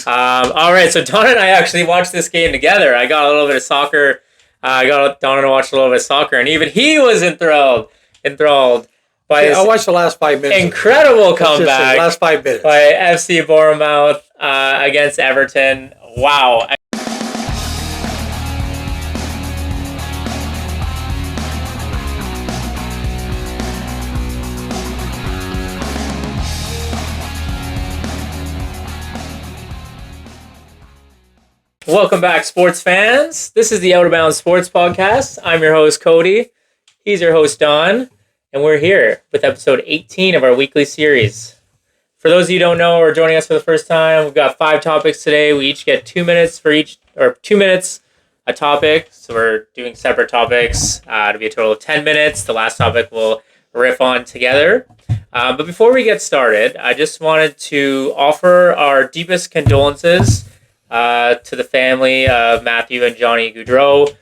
All right, so Don and I actually watched this game together. I got a little bit of soccer. I got Don and I watched a little bit of soccer, and even he was enthralled by I this watched the last 5 minutes. incredible comeback. Last 5 minutes by FC Bournemouth against Everton. Wow. Welcome back, sports fans. This is the Out of Bounds Sports Podcast. I'm your host, Cody. He's your host, Don. And we're here with episode 18 of our weekly series. For those of you who don't know or are joining us for the first time, we've got 5 topics today. We each get 2 minutes for each, or 2 minutes a topic. So we're doing separate topics. It'll be a total of 10 minutes. The last topic we'll riff on together. But before we get started, I just wanted to offer our deepest condolences to the family of Matthew and Johnny Gaudreau.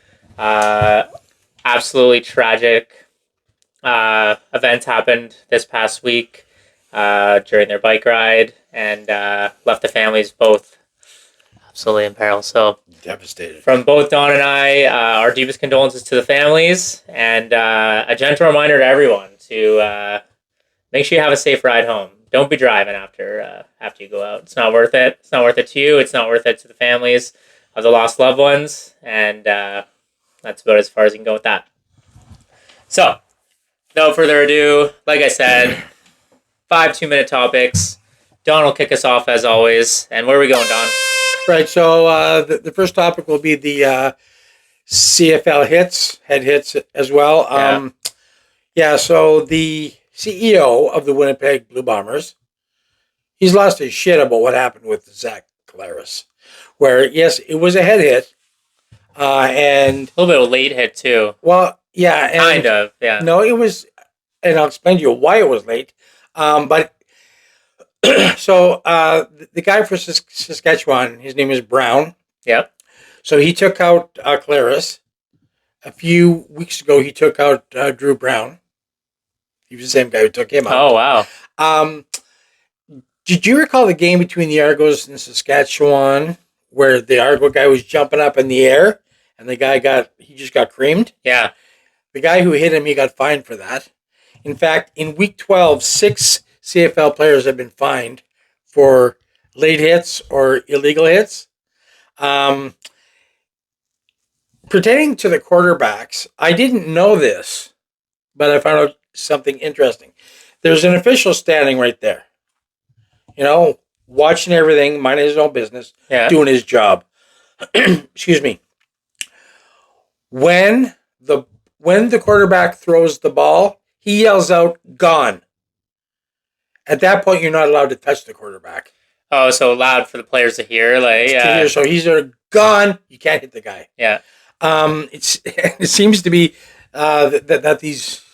Absolutely tragic events happened this past week during their bike ride and left the families both absolutely in peril. So devastated. From both Don and I, our deepest condolences to the families and a gentle reminder to everyone to make sure you have a safe ride home. Don't be driving after you go out. It's not worth it. It's not worth it to you. It's not worth it to the families of the lost loved ones. And that's about as far as you can go with that. So, without further ado, like I said, 5 2-minute topics. Don will kick us off as always. And where are we going, Don? Right, so the first topic will be the CFL head hits as well. So the CEO of the Winnipeg Blue Bombers, he's lost his shit about what happened with Zach Collaros, where, yes, it was a head hit. And a little bit of a late hit, too. Well, yeah. And kind of, yeah. No, it was, and I'll explain to you why it was late. But so the guy for Saskatchewan, his name is Brown. Yep. So he took out Collaros. A few weeks ago, he took out Drew Brown. He was the same guy who took him out. Oh, wow. Did you recall the game between the Argos and Saskatchewan where the Argo guy was jumping up in the air and the guy just got creamed? Yeah. The guy who hit him, he got fined for that. In fact, in week 12, 6 CFL players have been fined for late hits or illegal hits. Pertaining to the quarterbacks, I didn't know this, but I found out something interesting. There's an official standing right there. You know, watching everything, minding his own business, doing his job. Excuse me. When the quarterback throws the ball, he yells out, "Gone." At that point, you're not allowed to touch the quarterback. Oh, so loud for the players to hear, So he's gone. You can't hit the guy. Yeah. It seems to be that these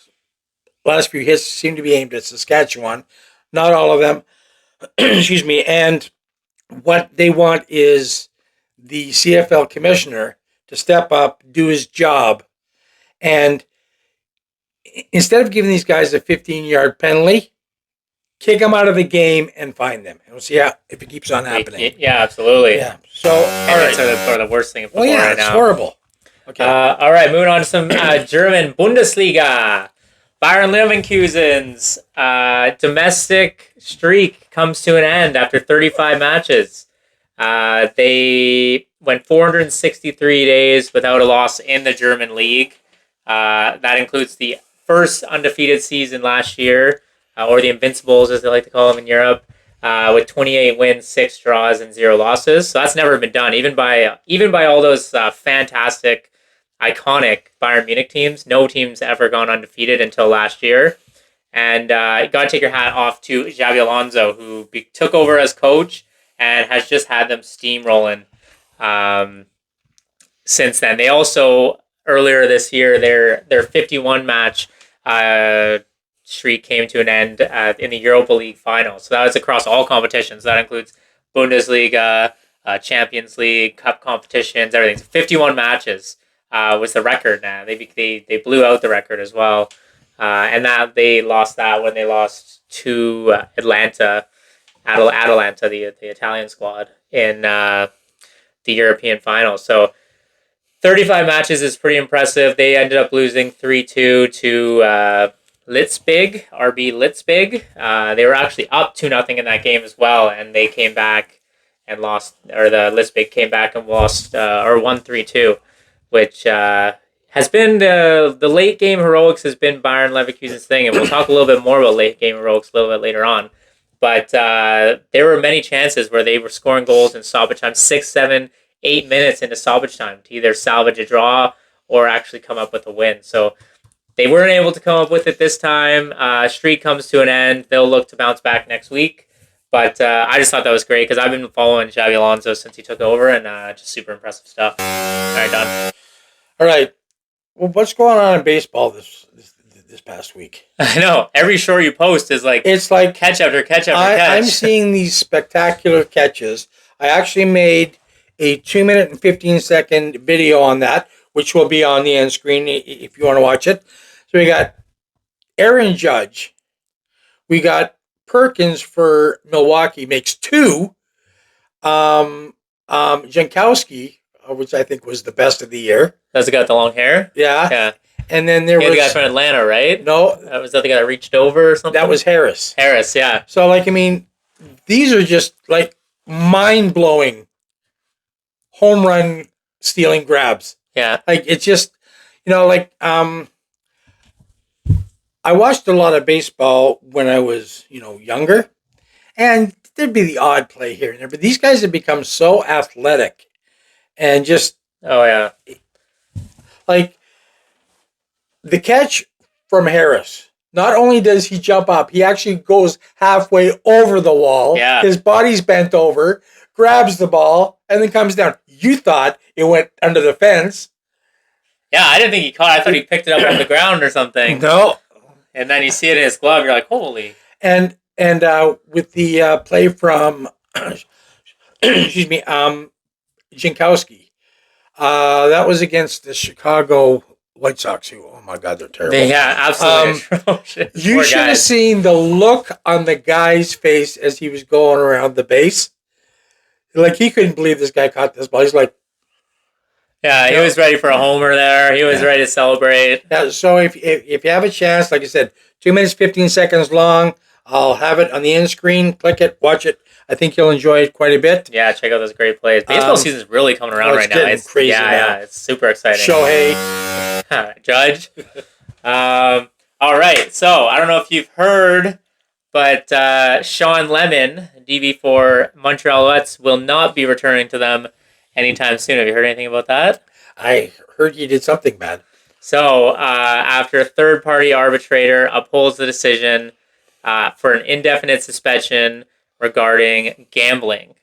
last few hits seem to be aimed at Saskatchewan. Not all of them. Excuse me. And what they want is the CFL commissioner to step up, do his job, and instead of giving these guys a 15-yard penalty, kick them out of the game and fine them. And we'll see if it keeps on happening. Yeah, absolutely. Yeah. So, all right. That's the worst thing in football right now. It's horrible. Okay. All right, moving on to some German Bundesliga. Bayern Leverkusen's domestic streak comes to an end after 35 matches. They went 463 days without a loss in the German league. That includes the first undefeated season last year, or the Invincibles, as they like to call them in Europe, with 28 wins, 6 draws, and 0 losses. So that's never been done, even by all those fantastic, iconic Bayern Munich teams. No team's ever gone undefeated until last year. And you got to take your hat off to Xabi Alonso, who took over as coach and has just had them steamrolling since then. They also, earlier this year, their 51 match streak came to an end in the Europa League final. So that was across all competitions. That includes Bundesliga, Champions League, cup competitions, everything. So 51 matches was the record now. They blew out the record as well. And that they lost that when they lost to Atalanta, the Italian squad, in the European final. So 35 matches is pretty impressive. They ended up losing 3-2 to Litzbig, RB Litzbig. They were actually up 2-0 in that game as well, and they came back and lost, or the Litzbig came back and lost, or won 3-2, which has been the late game heroics has been Bayern Leverkusen's thing, and we'll talk a little bit more about late game heroics a little bit later on. But there were many chances where they were scoring goals in stoppage time, 6, 7, 8 minutes into stoppage time to either salvage a draw or actually come up with a win. So they weren't able to come up with it this time. Streak comes to an end. They'll look to bounce back next week. But I just thought that was great because I've been following Xabi Alonso since he took over, and just super impressive stuff. All right, done. All right. Well, what's going on in baseball this past week? I know. Every short you post is like It's like catch after catch after catch. I'm seeing these spectacular catches. I actually made a 2-minute and 15-second video on that, which will be on the end screen if you want to watch it. So we got Aaron Judge. We got Perkins for Milwaukee makes 2. Jankowski, which I think was the best of the year. That's the guy with the long hair? Yeah. Yeah. And then there Yeah, was the guy from Atlanta, right? no, Was that the guy that reached over or something? that was Harris. Harris, yeah. So like, I mean, these are just like mind-blowing home run stealing grabs. Yeah. Like it's just, like I watched a lot of baseball when I was, younger, and there'd be the odd play here and there, but these guys have become so athletic and just Oh, yeah. like the catch from Harris. Not only does he jump up, he actually goes halfway over the wall. Yeah. His body's bent over, grabs the ball, and then comes down. You thought it went under the fence. Yeah, I didn't think he caught it. I thought he picked it up off the ground or something. No. And then you see it in his glove. You're like, holy. And with the play from, excuse me, Jankowski, that was against the Chicago White Sox, who, oh my God, they're terrible. Yeah, absolutely atrocious. You Poor should have guys. seen the look on the guy's face as he was going around the base. Like, he couldn't believe this guy caught this ball. He's like, Yeah, he was ready for a homer there. He was ready to celebrate. yeah. So if you have a chance, like I said, 2 minutes, 15 seconds long, I'll have it on the end screen. Click it, watch it. I think you'll enjoy it quite a bit. Yeah, check out those great plays. Baseball season's really coming around it's right now. getting It's crazy yeah, now. yeah, it's super exciting. Shohei. Judge. All right, so I don't know if you've heard, but Sean Lemon, DB for Montreal Alouettes, will not be returning to them anytime soon. Have you heard anything about that? I heard you did something bad. So after a third-party arbitrator upholds the decision for an indefinite suspension regarding gambling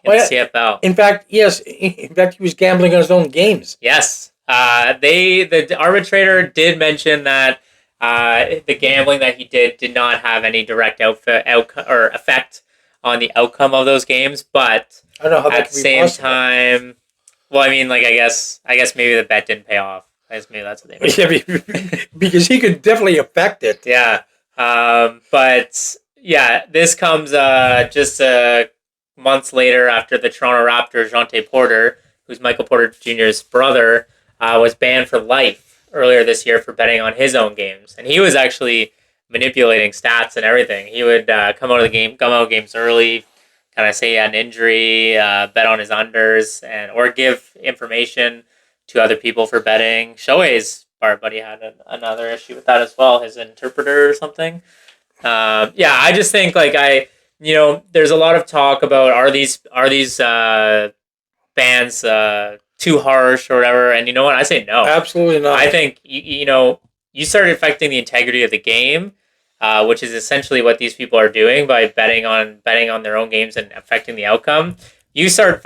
in Oh, yeah. the CFL. In fact, yes. In fact, he was gambling on his own games. Yes. The arbitrator did mention that the gambling that he did not have any direct effect on the outcome of those games, but I don't know how that at the could be same possible. time, well, I mean, like I guess maybe the bet didn't pay off. I guess maybe that's what they mean. Yeah, because he could definitely affect it. Yeah. But yeah, this comes just months later after the Toronto Raptors, Jonte Porter, who's Michael Porter Jr.'s brother, was banned for life earlier this year for betting on his own games. And he was actually manipulating stats and everything. He would come out of games early, kind of say he had an injury, bet on his unders, or give information to other people for betting. Shohei's bar buddy had another issue with that as well, his interpreter or something. Yeah, I just think there's a lot of talk about are these bans too harsh or whatever, and you know what? I say no. Absolutely not. I think you started affecting the integrity of the game, which is essentially what these people are doing by betting on their own games and affecting the outcome. You start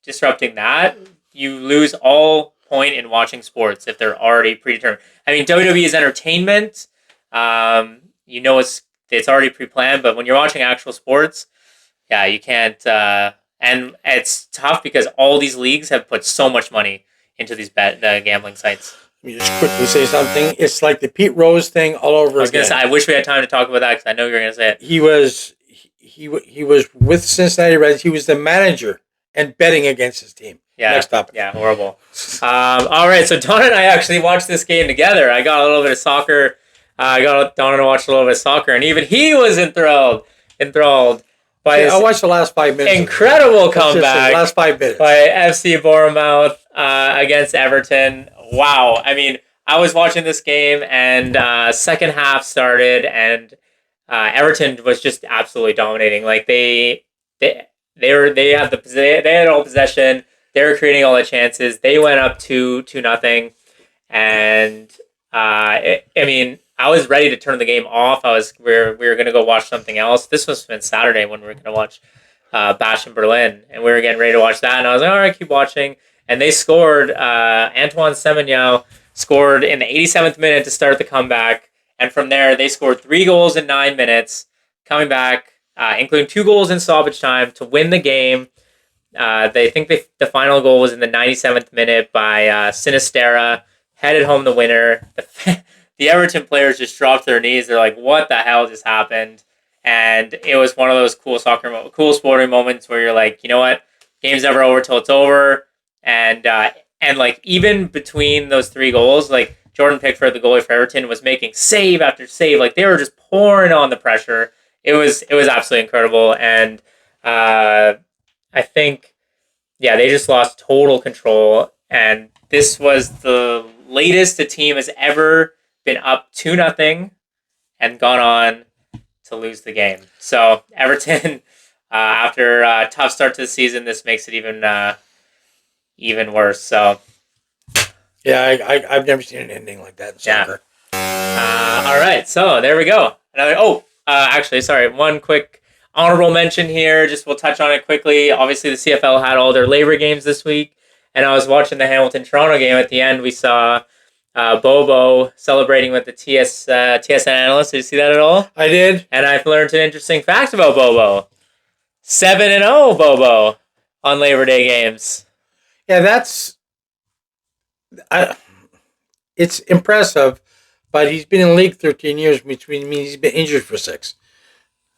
disrupting that, you lose all point in watching sports if they're already predetermined. I mean, WWE is entertainment. It's already pre-planned, but when you're watching actual sports, yeah, you can't. And it's tough because all these leagues have put so much money into these gambling sites. Let me just quickly say something. It's like the Pete Rose thing all over I was again. gonna say, I wish we had time to talk about that because I know you were gonna say it. He was he was with Cincinnati Reds. He was the manager and betting against his team. Yeah. Next topic. Yeah, horrible. All right, so Don and I actually watched this game together. I got a little bit of soccer. I got Don to watch a little bit of soccer, and even he was enthralled by Yeah, this I watched the last 5 minutes. incredible Let's just say comeback last 5 minutes. by FC Bournemouth against Everton. Wow. I mean, I was watching this game, and second half started, and Everton was just absolutely dominating. Like they had all possession. They were creating all the chances. They went up 2-0, and I mean, I was ready to turn the game off. We were gonna go watch something else. This was been Saturday when we were gonna watch Bash in Berlin, and we were getting ready to watch that. And I was like, all right, keep watching. And they scored. Antoine Semenyo scored in the 87th minute to start the comeback, and from there they scored 3 goals in 9 minutes, coming back, including 2 goals in stoppage time to win the game. The final goal was in the 97th minute by Sinistera, headed home the winner. The Everton players just dropped to their knees. They're like, "What the hell just happened?" And it was one of those cool sporting moments where you're like, you know what, game's never over till it's over. And like even between those 3 goals, like Jordan Pickford, the goalie for Everton, was making save after save. Like they were just pouring on the pressure. It was absolutely incredible. And I think, yeah, they just lost total control. And this was the latest a team has ever been up 2-0 and gone on to lose the game. So Everton, after a tough start to the season, this makes it even worse. So Yeah, I've never seen an ending like that in soccer. all right, so there we go. Actually, sorry, one quick honorable mention here. Just we'll touch on it quickly. Obviously, the CFL had all their labor games this week, and I was watching the Hamilton-Toronto game. At the end, we saw Bobo celebrating with the TSN analyst. Did you see that at all? I did. And I've learned an interesting fact about Bobo. 7-0 Bobo on Labor Day games. Yeah, it's impressive, but he's been in the league 13 years, which means he's been injured for 6.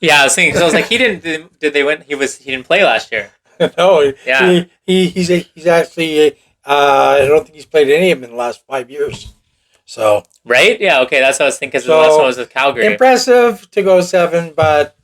Yeah, I was thinking, because I was like, did they win? He didn't play last year. No, Yeah. he's actually I don't think he's played any of them in the last 5 years. So Right? Yeah, okay, that's what I was thinking, because the last one was with Calgary. impressive to go 7, but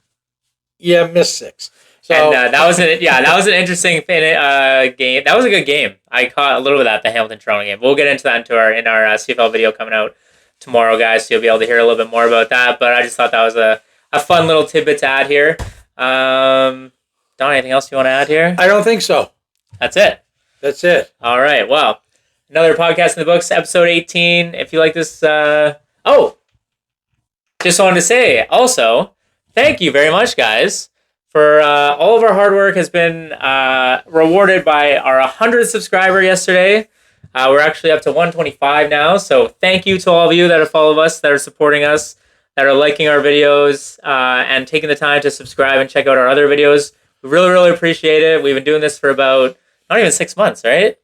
yeah, missed 6. So And that was an interesting game. That was a good game. I caught a little bit of that at the Hamilton-Toronto game. We'll get into that in our CFL video coming out tomorrow, guys, so you'll be able to hear a little bit more about that. But I just thought that was a fun little tidbit to add here. Don, anything else you want to add here? I don't think so. That's it. That's it. All right. Well, another podcast in the books, episode 18. If you like this, just wanted to say also, thank you very much, guys, for all of our hard work has been rewarded by our 100th subscriber yesterday. We're actually up to 125 now. So thank you to all of you that have followed us, that are supporting us, that are liking our videos, and taking the time to subscribe and check out our other videos. We really, really appreciate it. We've been doing this for about not even 6 months, right?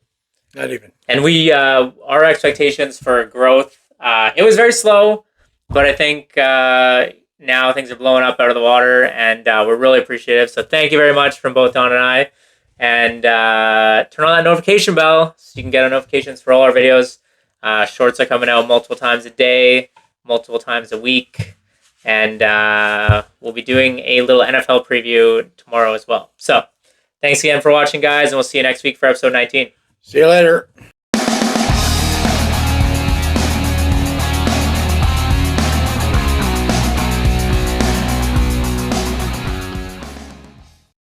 Not even. And we, our expectations for growth, it was very slow, but I think now things are blowing up out of the water, and we're really appreciative. So thank you very much from both Don and I. And turn on that notification bell so you can get notifications for all our videos. Shorts are coming out multiple times a day, multiple times a week. And we'll be doing a little NFL preview tomorrow as well. So thanks again for watching, guys, and we'll see you next week for episode 19. See you later.